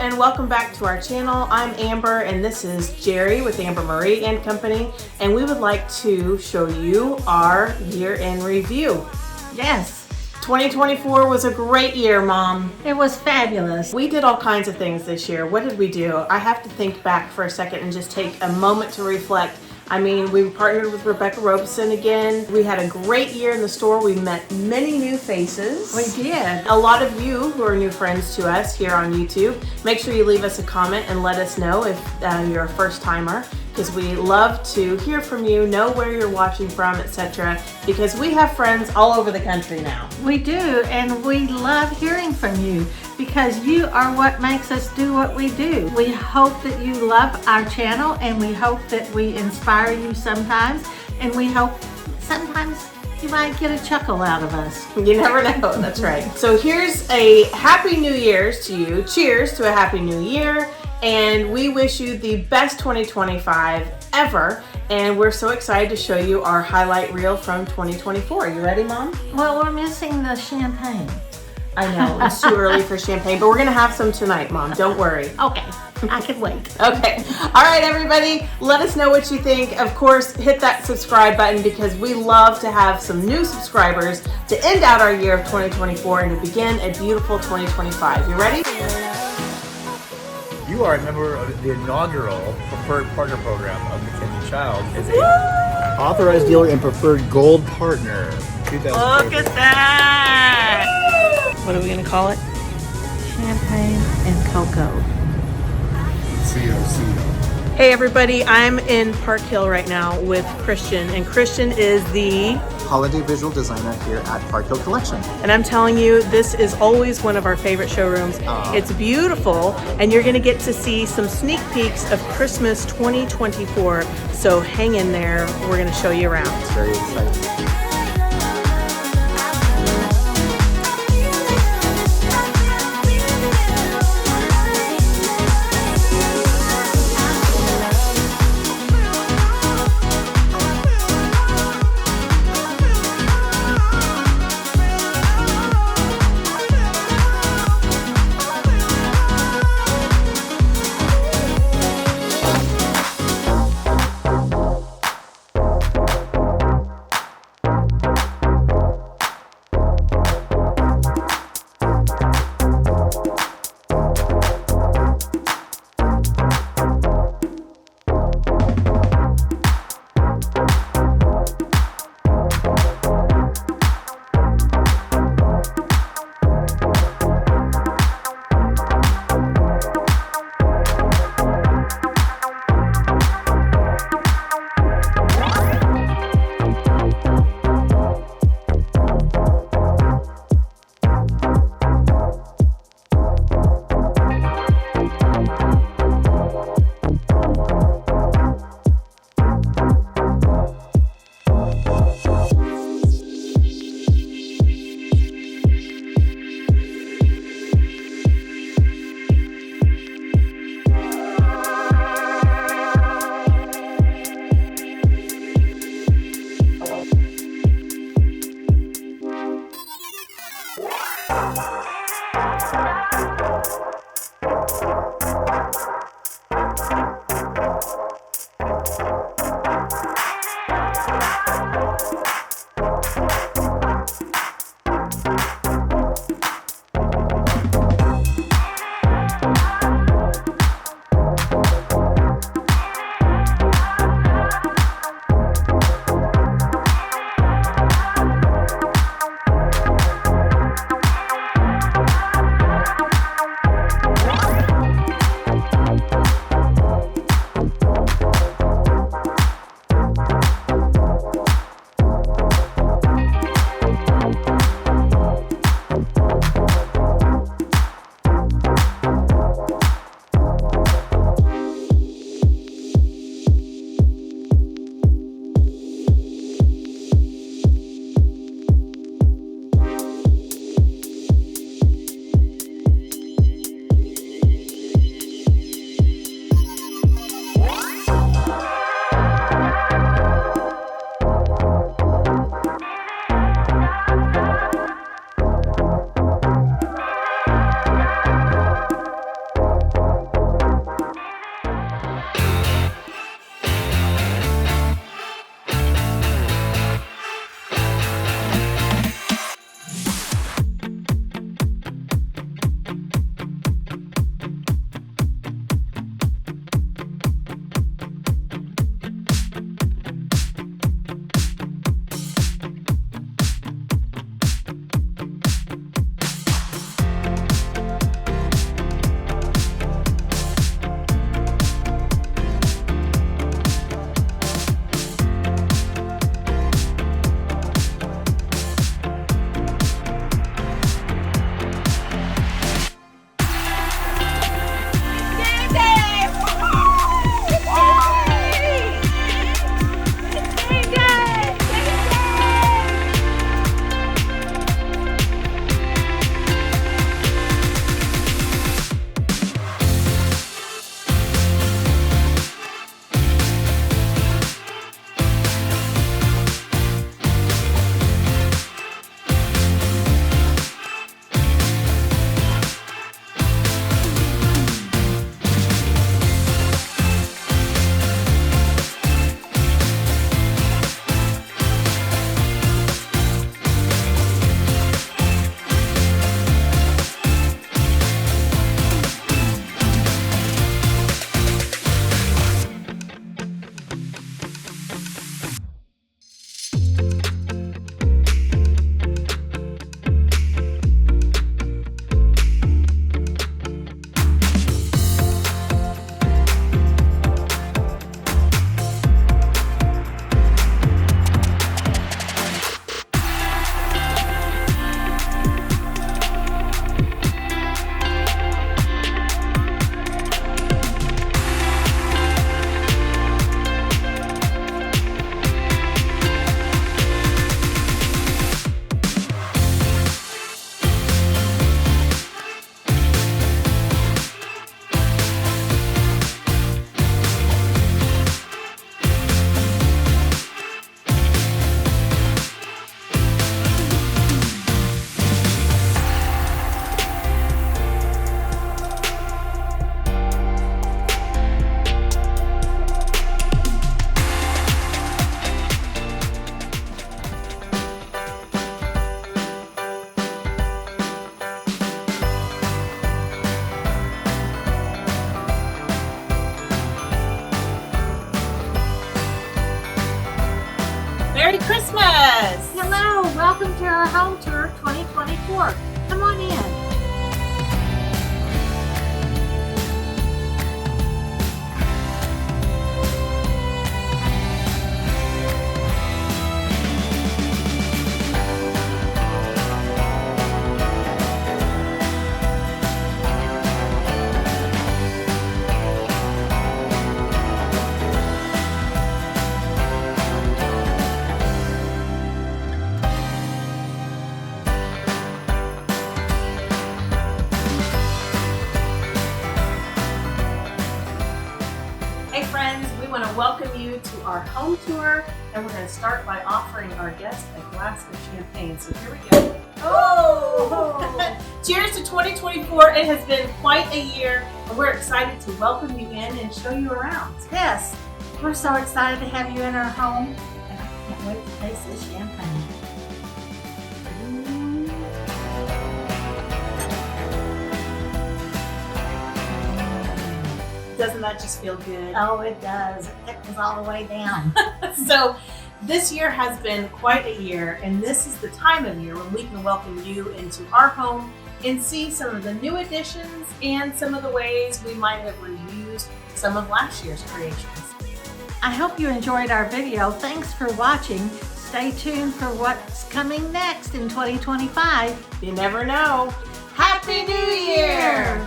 and welcome back to our channel. I'm Amber and this is Jerry with Amber Marie and Company, and we would like to show you our year in review. Yes. 2024 was a great year, Mom. It was fabulous. We did all kinds of things this year. What did we do? I have to think back for a second and just take a moment to reflect. I mean, we partnered with Rebecca Robeson again. We had a great year in the store. We met many new faces. We did. A lot of you who are new friends to us here on YouTube, make sure you leave us a comment and let us know if you're a first timer, because we love to hear from you, know where you're watching from, etc. Because we have friends all over the country now. We do, and we love hearing from you because you are what makes us do what we do. We hope that you love our channel, and we hope that we inspire you sometimes, and we hope sometimes you might get a chuckle out of us. You never know, that's right. So here's a Happy New Year's to you. Cheers to a Happy New Year. And we wish you the best 2025 ever. And we're so excited to show you our highlight reel from 2024. You ready, Mom? Well, we're missing the champagne. I know, it's too early for champagne, but we're gonna have some tonight, Mom. Don't worry. Okay, I can wait. Okay. All right, everybody, let us know what you think. Of course, hit that subscribe button because we love to have some new subscribers to end out our year of 2024 and to begin a beautiful 2025. You ready? You are a member of the inaugural Preferred Partner Program of Mackenzie Child as a authorized dealer and preferred gold partner. Look at that! What are we gonna call it? Champagne and cocoa. Hey everybody, I'm in Park Hill right now with Christian, and Christian is the holiday visual designer here at Park Hill Collection. And I'm telling you, this is always one of our favorite showrooms. It's beautiful, and you're gonna get to see some sneak peeks of Christmas 2024. So hang in there, we're gonna show you around. It's very exciting. Yes. Hello, welcome to our home tour 2024. Come on in. Hey friends, we want to welcome you to our home tour, and we're going to start by offering our guests a glass of champagne. So here we go. Oh! Cheers to 2024. It has been quite a year, and we're excited to welcome you in and show you around. Yes, we're so excited to have you in our home, and I can't wait to taste this champagne. Doesn't that just feel good? Oh, it does. It tickles all the way down. So this year has been quite a year, and this is the time of year when we can welcome you into our home and see some of the new additions and some of the ways we might have reused some of last year's creations. I hope you enjoyed our video. Thanks for watching. Stay tuned for what's coming next in 2025. You never know. Happy New Year!